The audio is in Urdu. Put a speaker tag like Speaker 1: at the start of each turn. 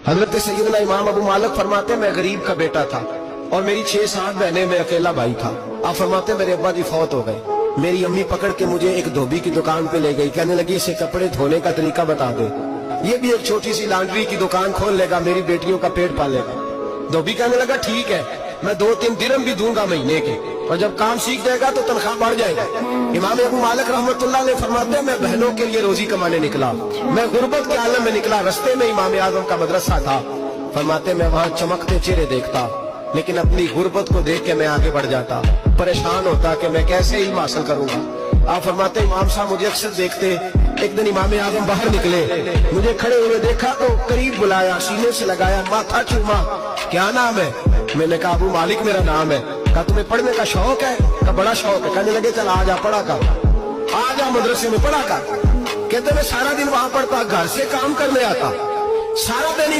Speaker 1: حضرت سیدنا امام ابو مالک فرماتے میں غریب کا بیٹا تھا اور میری 6-7 بہنیں، میں اکیلا بھائی تھا۔ آپ فرماتے میرے ابا جی فوت ہو گئے، میری امی پکڑ کے مجھے ایک دھوبی کی دکان پہ لے گئی، کہنے لگی اسے کپڑے دھونے کا طریقہ بتا دے، یہ بھی ایک چھوٹی سی لانڈری کی دکان کھول لے گا، میری بیٹیوں کا پیٹ پالے گا۔ دھوبی کہنے لگا ٹھیک ہے، میں 2-3 درہم بھی دوں گا مہینے کے، اور جب کام سیکھ جائے گا تو تنخواہ بڑھ جائے گا۔ امام ابو مالک رحمت اللہ علیہ فرماتے ہیں میں بہنوں کے لیے روزی کمانے نکلا، میں غربت کے عالم میں نکلا، رستے میں امام اعظم کا مدرسہ تھا، فرماتے میں وہاں چمکتے چہرے دیکھتا، لیکن اپنی غربت کو دیکھ کے میں آگے بڑھ جاتا، پریشان ہوتا کہ میں کیسے علم حاصل کروں گا۔ آپ فرماتے امام صاحب مجھے اکثر دیکھتے، ایک دن امام اعظم باہر نکلے، مجھے کھڑے ہوئے دیکھا تو قریب بلایا، سینے سے لگایا، ماتھا چوما، کیا نام ہے؟ میں نے کہا ابو مالک میرا نام ہے۔ کہا تمہیں پڑھنے کا شوق ہے؟ کہا بڑا شوق ہے۔ کہنے لگے چل آ جا پڑھا کر، آ جا مدرسے میں پڑھا کر۔ کہتے میں سارا دن وہاں پڑھتا، گھر سے کام کرنے آتا، سارا دن